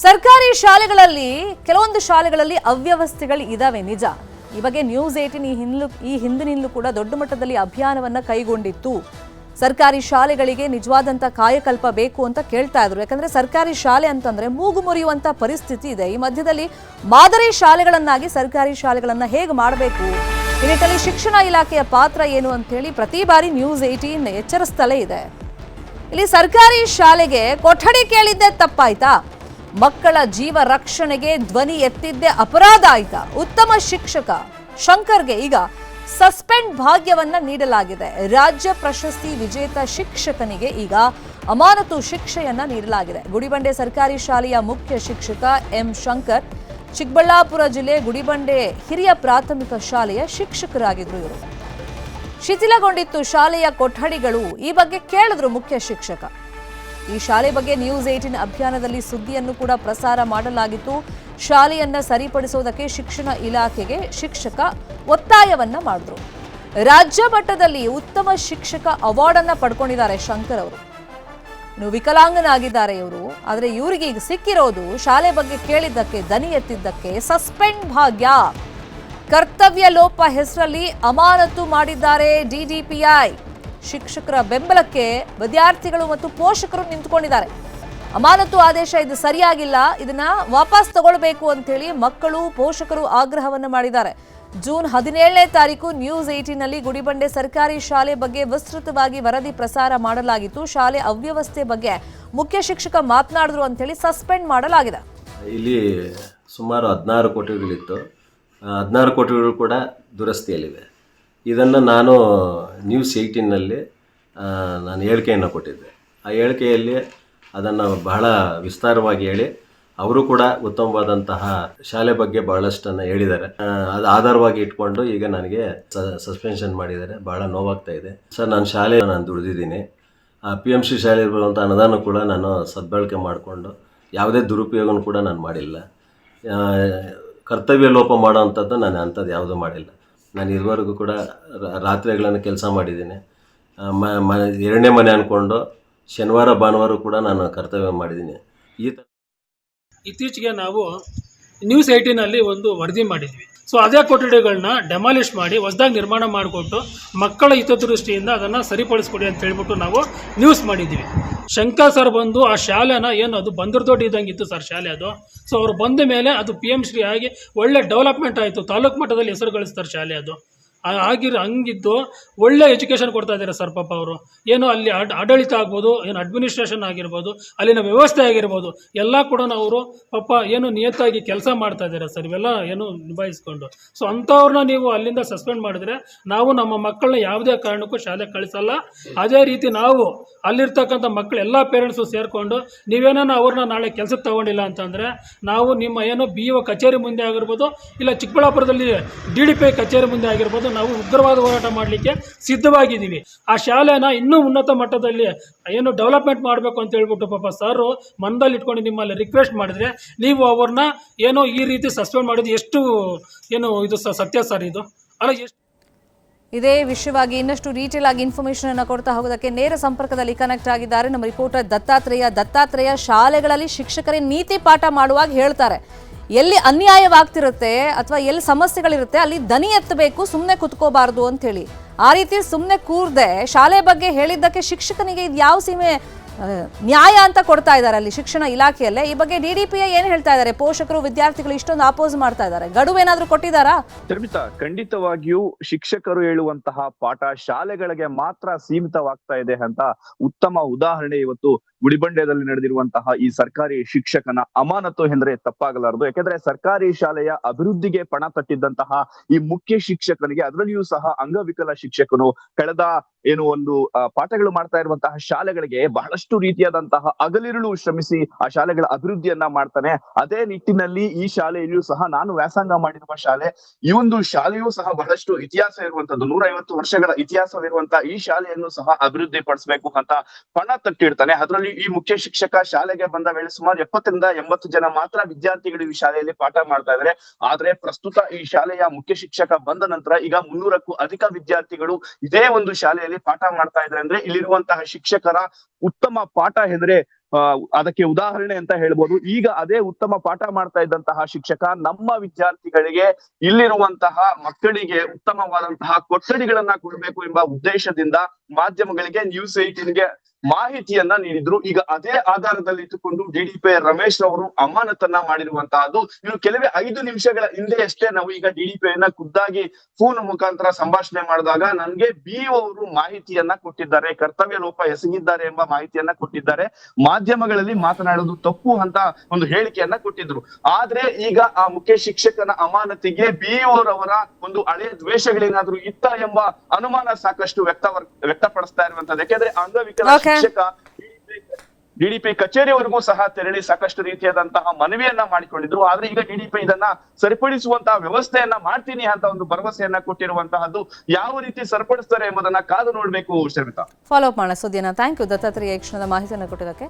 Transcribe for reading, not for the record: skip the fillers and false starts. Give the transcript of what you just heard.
ಸರ್ಕಾರಿ ಶಾಲೆಗಳಲ್ಲಿ ಕೆಲವೊಂದು ಶಾಲೆಗಳಲ್ಲಿ ಅವ್ಯವಸ್ಥೆಗಳು ಇದಾವೆ ನಿಜ. ಈ ಬಗ್ಗೆ ನ್ಯೂಸ್18 ಈ ಹಿಂದಿನಿಂದಲೂ ಕೂಡ ದೊಡ್ಡ ಮಟ್ಟದಲ್ಲಿ ಅಭಿಯಾನವನ್ನ ಕೈಗೊಂಡಿತ್ತು. ಸರ್ಕಾರಿ ಶಾಲೆಗಳಿಗೆ ನಿಜವಾದಂತ ಕಾಯಕಲ್ಪ ಬೇಕು ಅಂತ ಕೇಳ್ತಾ ಇದ್ರು. ಯಾಕಂದ್ರೆ ಸರ್ಕಾರಿ ಶಾಲೆ ಅಂತಂದ್ರೆ ಮೂಗು ಮುರಿಯುವಂತ ಪರಿಸ್ಥಿತಿ ಇದೆ. ಈ ಮಧ್ಯದಲ್ಲಿ ಮಾದರಿ ಶಾಲೆಗಳನ್ನಾಗಿ ಸರ್ಕಾರಿ ಶಾಲೆಗಳನ್ನ ಹೇಗೆ ಮಾಡಬೇಕು, ಈ ನಿಟ್ಟಿನಲ್ಲಿ ಶಿಕ್ಷಣ ಇಲಾಖೆಯ ಪಾತ್ರ ಏನು ಅಂತ ಹೇಳಿ ಪ್ರತಿ ಬಾರಿ ನ್ಯೂಸ್18 ಎಚ್ಚರಿಸ್ತಲೇ ಇದೆ. ಇಲ್ಲಿ ಸರ್ಕಾರಿ ಶಾಲೆಗೆ ಕೊಠಡಿ ಕೇಳಿದ್ದೆ ತಪ್ಪಾಯ್ತಾ? ಮಕ್ಕಳ ಜೀವ ರಕ್ಷಣೆಗೆ ಧ್ವನಿ ಎತ್ತಿದ್ದೇ ಅಪರಾಧ ಆಯ್ತಾ? ಉತ್ತಮ ಶಿಕ್ಷಕ ಶಂಕರ್ಗೆ ಈಗ ಸಸ್ಪೆಂಡ್ ಭಾಗ್ಯವನ್ನ ನೀಡಲಾಗಿದೆ. ರಾಜ್ಯ ಪ್ರಶಸ್ತಿ ವಿಜೇತ ಶಿಕ್ಷಕನಿಗೆ ಈಗ ಅಮಾನತು ಶಿಕ್ಷೆಯನ್ನ ನೀಡಲಾಗಿದೆ. ಗುಡಿಬಂಡೆ ಸರ್ಕಾರಿ ಶಾಲೆಯ ಮುಖ್ಯ ಶಿಕ್ಷಕ ಎಂ ಶಂಕರ್ ಚಿಕ್ಕಬಳ್ಳಾಪುರ ಜಿಲ್ಲೆ ಗುಡಿಬಂಡೆ ಹಿರಿಯ ಪ್ರಾಥಮಿಕ ಶಾಲೆಯ ಶಿಕ್ಷಕರಾಗಿದ್ರು. ಇವರು ಶಿಥಿಲಗೊಂಡಿತ್ತು ಶಾಲೆಯ ಕೊಠಡಿಗಳು. ಈ ಬಗ್ಗೆ ಕೇಳಿದ್ರು ಮುಖ್ಯ ಶಿಕ್ಷಕ. ಈ ಶಾಲೆ ಬಗ್ಗೆ ನ್ಯೂಸ್18 ಅಭಿಯಾನದಲ್ಲಿ ಸುದ್ದಿಯನ್ನು ಕೂಡ ಪ್ರಸಾರ ಮಾಡಲಾಗಿತ್ತು. ಶಾಲೆಯನ್ನ ಸರಿಪಡಿಸುವುದಕ್ಕೆ ಶಿಕ್ಷಣ ಇಲಾಖೆಗೆ ಶಿಕ್ಷಕ ಒತ್ತಾಯವನ್ನ ಮಾಡಿದ್ರು. ರಾಜ್ಯ ಮಟ್ಟದಲ್ಲಿ ಉತ್ತಮ ಶಿಕ್ಷಕ ಅವಾರ್ಡ್ ಅನ್ನ ಪಡ್ಕೊಂಡಿದ್ದಾರೆ ಶಂಕರ್ ಅವರು. ಇನ್ನು ವಿಕಲಾಂಗನಾಗಿದ್ದಾರೆ ಇವರು. ಆದರೆ ಇವರಿಗೆ ಈಗ ಸಿಕ್ಕಿರೋದು ಶಾಲೆ ಬಗ್ಗೆ ಕೇಳಿದ್ದಕ್ಕೆ, ದನಿ ಎತ್ತಿದ್ದಕ್ಕೆ ಸಸ್ಪೆಂಡ್ ಭಾಗ್ಯ. ಕರ್ತವ್ಯ ಲೋಪ ಹೆಸರಲ್ಲಿ ಅಮಾನತು ಮಾಡಿದ್ದಾರೆ ಡಿಡಿಪಿಐ. ಶಿಕ್ಷಕರ ಬೆಂಬಲಕ್ಕೆ ವಿದ್ಯಾರ್ಥಿಗಳು ಮತ್ತು ಪೋಷಕರು ನಿಂತುಕೊಂಡಿದ್ದಾರೆ. ಅಮಾನತು ಆದೇಶ ಇದು ಸರಿಯಾಗಿಲ್ಲ, ಇದನ್ನ ವಾಪಸ್ ತಗೊಳ್ಬೇಕು ಅಂತ ಹೇಳಿ ಮಕ್ಕಳು ಪೋಷಕರು ಆಗ್ರಹವನ್ನ ಮಾಡಿದ್ದಾರೆ. ಜೂನ್ 17ನೇ ತಾರೀಕು ನ್ಯೂಸ್18 ಗುಡಿಬಂಡೆ ಸರ್ಕಾರಿ ಶಾಲೆ ಬಗ್ಗೆ ವಿಸ್ತೃತವಾಗಿ ವರದಿ ಪ್ರಸಾರ ಮಾಡಲಾಗಿತ್ತು. ಶಾಲೆ ಅವ್ಯವಸ್ಥೆ ಬಗ್ಗೆ ಮುಖ್ಯ ಶಿಕ್ಷಕ ಮಾತನಾಡಿದ್ರು ಅಂತ ಹೇಳಿ ಸಸ್ಪೆಂಡ್ ಮಾಡಲಾಗಿದೆ. ಇಲ್ಲಿ ಸುಮಾರು 16 ಕೋಟಿಗಳಿತ್ತು. 16 ಕೋಟಿಗಳು ಕೂಡ ದುರಸ್ತಿಯಲ್ಲಿವೆ. ಇದನ್ನು ನಾನು ನ್ಯೂಸ್18 ನಾನು ಹೇಳಿಕೆಯನ್ನು ಕೊಟ್ಟಿದ್ದೆ. ಆ ಹೇಳಿಕೆಯಲ್ಲಿ ಅದನ್ನು ಬಹಳ ವಿಸ್ತಾರವಾಗಿ ಹೇಳಿ ಅವರು ಕೂಡ ಉತ್ತಮವಾದಂತಹ ಶಾಲೆ ಬಗ್ಗೆ ಬಹಳಷ್ಟನ್ನು ಹೇಳಿದ್ದಾರೆ. ಅದು ಆಧಾರವಾಗಿ ಇಟ್ಕೊಂಡು ಈಗ ನನಗೆ ಸಸ್ಪೆನ್ಷನ್ ಮಾಡಿದ್ದಾರೆ. ಬಹಳ ನೋವಾಗ್ತಾ ಇದೆ ಸರ್. ನಾನು ಶಾಲೆ ದುಡಿದಿದ್ದೀನಿ. PMC ಶಾಲೆ ಬರುವಂಥ ಅನುದಾನ ಕೂಡ ನಾನು ಸದ್ಬಳಕೆ ಮಾಡಿಕೊಂಡು ಯಾವುದೇ ದುರುಪಯೋಗನೂ ಕೂಡ ನಾನು ಮಾಡಿಲ್ಲ. ಕರ್ತವ್ಯ ಲೋಪ ಮಾಡೋ ಅಂಥದ್ದು ನಾನು ಅಂಥದ್ದು ಯಾವುದೂ ಮಾಡಿಲ್ಲ. ನಾನು ಇದುವರೆಗೂ ಕೂಡ ರಾತ್ರಿಗಳನ್ನು ಕೆಲಸ ಮಾಡಿದ್ದೀನಿ. ಎರಡನೇ ಮನೆ ಅಂದ್ಕೊಂಡು ಶನಿವಾರ ಭಾನುವಾರ ಕೂಡ ನಾನು ಕರ್ತವ್ಯ ಮಾಡಿದ್ದೀನಿ. ಇತ್ತೀಚೆಗೆ ನಾವು ನ್ಯೂಸ್18 ಒಂದು ವರದಿ ಮಾಡಿದ್ವಿ. ಸೊ ಅದೇ ಕೊಠಡಿಗಳನ್ನ ಡೆಮಾಲಿಷ್ ಮಾಡಿ ಹೊಸದಾಗಿ ನಿರ್ಮಾಣ ಮಾಡಿಕೊಟ್ಟು ಮಕ್ಕಳ ಹಿತದೃಷ್ಟಿಯಿಂದ ಅದನ್ನು ಸರಿಪಡಿಸ್ಕೊಡಿ ಅಂತ ಹೇಳ್ಬಿಟ್ಟು ನಾವು ನ್ಯೂಸ್ ಮಾಡಿದ್ವಿ. ಶಂಕರ್ ಸರ್ ಬಂದು ಆ ಶಾಲೆನ ಏನು ಅದು ಬಂದರದೊಡ್ಡಿ ಇದ್ದಂಗೆ ಇತ್ತು ಸರ್ ಶಾಲೆ ಅದು. ಸೊ ಅವ್ರು ಬಂದ ಮೇಲೆ ಅದು PMC ಆಗಿ ಒಳ್ಳೆ ಡೆವಲಪ್ಮೆಂಟ್ ಆಯಿತು. ತಾಲೂಕು ಮಟ್ಟದಲ್ಲಿ ಹೆಸರು ಗಳಿಸ್ತಾರೆ ಶಾಲೆ ಅದು. ಹಂಗಿದ್ದು ಒಳ್ಳೆ ಎಜುಕೇಷನ್ ಕೊಡ್ತಾ ಇದ್ದಾರೆ ಸರ್. ಪಾಪ ಅವರು ಏನು ಅಲ್ಲಿ ಆಡಳಿತ ಆಗ್ಬೋದು, ಏನು ಅಡ್ಮಿನಿಸ್ಟ್ರೇಷನ್ ಆಗಿರ್ಬೋದು, ಅಲ್ಲಿನ ವ್ಯವಸ್ಥೆ ಆಗಿರ್ಬೋದು, ಎಲ್ಲ ಕೂಡ ಅವರು ಪಾಪ ಏನು ನಿಯತ್ತಾಗಿ ಕೆಲಸ ಮಾಡ್ತಾ ಇದ್ದಾರೆ ಸರ್. ಇವೆಲ್ಲ ಏನು ನಿಭಾಯಿಸ್ಕೊಂಡು. ಸೊ ಅಂಥವ್ರನ್ನ ನೀವು ಅಲ್ಲಿಂದ ಸಸ್ಪೆಂಡ್ ಮಾಡಿದ್ರೆ ನಾವು ನಮ್ಮ ಮಕ್ಕಳನ್ನ ಯಾವುದೇ ಕಾರಣಕ್ಕೂ ಶಾಲೆ ಕಳಿಸಲ್ಲ. ಅದೇ ರೀತಿ ನಾವು ಅಲ್ಲಿರ್ತಕ್ಕಂಥ ಮಕ್ಕಳು ಎಲ್ಲ ಪೇರೆಂಟ್ಸು ಸೇರಿಕೊಂಡು ನೀವೇನೋ ಅವ್ರನ್ನ ನಾಳೆ ಕೆಲಸಕ್ಕೆ ತಗೊಂಡಿಲ್ಲ ಅಂತಂದರೆ ನಾವು ನಿಮ್ಮ ಏನು BO ಕಚೇರಿ ಮುಂದೆ ಆಗಿರ್ಬೋದು, ಇಲ್ಲ ಚಿಕ್ಕಬಳ್ಳಾಪುರದಲ್ಲಿ DDPI ಕಚೇರಿ ಮುಂದೆ ಆಗಿರ್ಬೋದು, ನಾವು ಉಗ್ರವಾದ ಹೋರಾಟ ಮಾಡಲಿಕ್ಕೆ ಸಿದ್ಧವಾಗಿದ್ದೀವಿ. ಆ ಶಾಲೆನ ಇನ್ನೂ ಉನ್ನತ ಮಟ್ಟದಲ್ಲಿ ಏನು ಡೆವಲಪ್ಮೆಂಟ್ ಮಾಡಬೇಕು ಅಂತ ಹೇಳ್ಬಿಟ್ಟು ಪಾಪ ಸರ್ ಮನದಲ್ಲಿ ಇಟ್ಕೊಂಡು ನಿಮ್ಮಲ್ಲಿ ರಿಕ್ವೆಸ್ಟ್ ಮಾಡಿದ್ರೆ ನೀವು ಅವ್ರನ್ನ ಏನೋ ಈ ರೀತಿ ಸಸ್ಪೆಂಡ್ ಮಾಡೋದು ಎಷ್ಟು ಏನು ಇದು ಸತ್ಯ ಸರ್? ಇದು ಅಲ್ಲ ಎಷ್ಟು ಇದೇ ವಿಷಯವಾಗಿ ಇನ್ನಷ್ಟು ಡೀಟೇಲ್ ಆಗಿ ಇನ್ಫಾರ್ಮೇಶನ್ ಅನ್ನು ಕೊಡ್ತಾ ಹೋಗೋದಕ್ಕೆ ನೇರ ಸಂಪರ್ಕದಲ್ಲಿ ಕನೆಕ್ಟ್ ಆಗಿದ್ದಾರೆ ನಮ್ಮ ರಿಪೋರ್ಟರ್ ದತ್ತಾತ್ರೇಯ. ಶಾಲೆಗಳಲ್ಲಿ ಶಿಕ್ಷಕರೇ ನೀತಿ ಪಾಠ ಮಾಡುವಾಗ ಹೇಳ್ತಾರೆ, ಎಲ್ಲಿ ಅನ್ಯಾಯವಾಗ್ತಿರುತ್ತೆ ಅಥವಾ ಎಲ್ಲಿ ಸಮಸ್ಯೆಗಳಿರುತ್ತೆ ಅಲ್ಲಿ ದನಿ ಎತ್ತಬೇಕು, ಸುಮ್ಮನೆ ಕುತ್ಕೋಬಾರ್ದು ಅಂತ ಹೇಳಿ. ಆ ರೀತಿ ಸುಮ್ಮನೆ ಕೂರ್ದೆ ಶಾಲೆ ಬಗ್ಗೆ ಹೇಳಿದ್ದಕ್ಕೆ ಶಿಕ್ಷಕನಿಗೆ ಇದು ಯಾವ ಸೀಮೆ ನ್ಯಾಯ ಅಂತ ಕೊಡ್ತಾ ಇದ್ದಾರೆ ಅಲ್ಲಿ ಶಿಕ್ಷಣ ಇಲಾಖೆಯಲ್ಲೇ. ಈ ಬಗ್ಗೆ DDPI ಏನು ಹೇಳ್ತಾ ಇದ್ದಾರೆ? ಪೋಷಕರು ವಿದ್ಯಾರ್ಥಿಗಳು ಇಷ್ಟೊಂದು ಆಪೋಸ್ ಮಾಡ್ತಾ ಇದ್ದಾರೆ. ಗಡುವು ಏನಾದ್ರೂ ಕೊಟ್ಟಿದ್ದಾರಾ? ಖಂಡಿತವಾಗಿಯೂ ಶಿಕ್ಷಕರು ಹೇಳುವಂತಹ ಪಾಠ ಶಾಲೆಗಳಿಗೆ ಮಾತ್ರ ಸೀಮಿತವಾಗ್ತಾ ಇದೆ ಅಂತ ಉತ್ತಮ ಉದಾಹರಣೆ ಇವತ್ತು ಗುಡಿಬಂಡೆಯಲ್ಲಿ ನಡೆದಿರುವಂತಹ ಈ ಸರ್ಕಾರಿ ಶಿಕ್ಷಕನ ಅಮಾನತು ಎಂದ್ರೆ ತಪ್ಪಾಗಲಾರದು. ಯಾಕೆಂದ್ರೆ ಸರ್ಕಾರಿ ಶಾಲೆಯ ಅಭಿವೃದ್ಧಿಗೆ ಪಣ ತಟ್ಟಿದ್ದಂತಹ ಈ ಮುಖ್ಯ ಶಿಕ್ಷಕನಿಗೆ, ಅದರಲ್ಲಿಯೂ ಸಹ ಅಂಗವಿಕಲ ಶಿಕ್ಷಕನು ಕಳೆದ ಏನು ಒಂದು ಪಾಠಗಳು ಮಾಡ್ತಾ ಇರುವಂತಹ ಶಾಲೆಗಳಿಗೆ ಬಹಳಷ್ಟು ರೀತಿಯಾದಂತಹ ಹಗಲಿರುಳು ಶ್ರಮಿಸಿ ಆ ಶಾಲೆಗಳ ಅಭಿವೃದ್ಧಿಯನ್ನ ಮಾಡ್ತಾನೆ. ಅದೇ ನಿಟ್ಟಿನಲ್ಲಿ ಈ ಶಾಲೆಯಲ್ಲಿಯೂ ಸಹ ನಾನು ವ್ಯಾಸಂಗ ಮಾಡಿರುವ ಶಾಲೆ, ಈ ಒಂದು ಶಾಲೆಯೂ ಸಹ ಬಹಳಷ್ಟು ಇತಿಹಾಸ ಇರುವಂತದ್ದು, 150 ವರ್ಷಗಳ ಇತಿಹಾಸವಿರುವಂತಹ ಈ ಶಾಲೆಯನ್ನು ಸಹ ಅಭಿವೃದ್ಧಿ ಪಡಿಸಬೇಕು ಅಂತ ಪಣ ತಟ್ಟಿಡ್ತಾನೆ. ಅದರಲ್ಲಿ ಈ ಮುಖ್ಯ ಶಿಕ್ಷಕ ಶಾಲೆಗೆ ಬಂದ ವೇಳೆ ಸುಮಾರು 70 ರಿಂದ 80 ಜನ ಮಾತ್ರ ವಿದ್ಯಾರ್ಥಿಗಳು ಈ ಶಾಲೆಯಲ್ಲಿ ಪಾಠ ಮಾಡ್ತಾ ಇದ್ದಾರೆ. ಆದ್ರೆ ಪ್ರಸ್ತುತ ಈ ಶಾಲೆಯ ಮುಖ್ಯ ಶಿಕ್ಷಕ ಬಂದ ನಂತರ ಈಗ 300ಕ್ಕೂ ಅಧಿಕ ವಿದ್ಯಾರ್ಥಿಗಳು ಇದೇ ಒಂದು ಶಾಲೆಯಲ್ಲಿ ಪಾಠ ಮಾಡ್ತಾ ಇದ್ದಾರೆ. ಅಂದ್ರೆ ಇಲ್ಲಿರುವಂತಹ ಶಿಕ್ಷಕರ ಉತ್ತಮ ಪಾಠ ಎಂದ್ರೆ ಅದಕ್ಕೆ ಉದಾಹರಣೆ ಅಂತ ಹೇಳ್ಬೋದು. ಈಗ ಅದೇ ಉತ್ತಮ ಪಾಠ ಮಾಡ್ತಾ ಇದ್ದಂತಹ ಶಿಕ್ಷಕ ನಮ್ಮ ವಿದ್ಯಾರ್ಥಿಗಳಿಗೆ ಇಲ್ಲಿರುವಂತಹ ಮಕ್ಕಳಿಗೆ ಉತ್ತಮವಾದಂತಹ ಕೊಠಡಿಗಳನ್ನ ಕೊಡಬೇಕು ಎಂಬ ಉದ್ದೇಶದಿಂದ ಮಾಧ್ಯಮಗಳಿಗೆ ನ್ಯೂಸ್18ಗೆ ಮಾಹಿತಿಯನ್ನ ನೀಡಿದ್ರು. ಈಗ ಅದೇ ಆಧಾರದಲ್ಲಿ ಇಟ್ಟುಕೊಂಡು ಡಿಡಿಪಿ ರಮೇಶ್ ಅವರು ಅಮಾನತನ್ನ ಮಾಡಿರುವಂತಹದ್ದು. ಇನ್ನು ಕೆಲವೇ 5 ನಿಮಿಷಗಳ ಹಿಂದೆಯಷ್ಟೇ ನಾವು ಈಗ ಡಿಡಿಪಿಯನ್ನ ಖುದ್ದಾಗಿ ಫೋನ್ ಮುಖಾಂತರ ಸಂಭಾಷಣೆ ಮಾಡಿದಾಗ ನನ್ಗೆ ಬಿಇಒ ಅವರು ಮಾಹಿತಿಯನ್ನ ಕೊಟ್ಟಿದ್ದಾರೆ, ಕರ್ತವ್ಯ ಲೋಪ ಎಸಗಿದ್ದಾರೆ ಎಂಬ ಮಾಹಿತಿಯನ್ನ ಕೊಟ್ಟಿದ್ದಾರೆ. ಮಾಧ್ಯಮಗಳಲ್ಲಿ ಮಾತನಾಡೋದು ತಪ್ಪು ಅಂತ ಒಂದು ಹೇಳಿಕೆಯನ್ನ ಕೊಟ್ಟಿದ್ರು. ಆದ್ರೆ ಈಗ ಆ ಮುಖ್ಯ ಶಿಕ್ಷಕನ ಅಮಾನತಿಗೆ ಬಿಇಒ ರವರ ಒಂದು ಹಳೆಯ ದ್ವೇಷಗಳೇನಾದ್ರೂ ಇತ್ತ ಎಂಬ ಅನುಮಾನ ಸಾಕಷ್ಟು ವ್ಯಕ್ತಪಡಿಸ್ತಾ ಇರುವಂತದ್ದು. ಯಾಕೆಂದ್ರೆ ಅಂಗವಿಕಲ ಶಿಕ್ಷಕ ಡಿಡಿಪಿ ಕಚೇರಿವರೆಗೂ ಸಹ ತೆರಳಿ ಸಾಕಷ್ಟು ರೀತಿಯಾದಂತಹ ಮನವಿಯನ್ನ ಮಾಡಿಕೊಂಡಿದ್ರು. ಆದ್ರೆ ಈಗ ಡಿಡಿಪಿ ಇದನ್ನ ಸರಿಪಡಿಸುವಂತಹ ವ್ಯವಸ್ಥೆಯನ್ನ ಮಾಡ್ತೀನಿ ಅಂತ ಒಂದು ಭರವಸೆಯನ್ನ ಕೊಟ್ಟಿರುವಂತಹದ್ದು. ಯಾವ ರೀತಿ ಸರಿಪಡಿಸ್ತಾರೆ ಎಂಬುದನ್ನ ಕಾದು ನೋಡ್ಬೇಕು. ಶರ್ಮಿತಾ, ಫಾಲೋ ಅಪ್ ಮಾಡೋಣ ಸುದ್ದಿಯನ್ನ. ಥ್ಯಾಂಕ್ ಯು ದತ್ತಾತ್ರೇಯ ಈ ಕ್ಷಣದ ಮಾಹಿತಿಯನ್ನು ಕೊಟ್ಟಿದ್ದಕ್ಕೆ.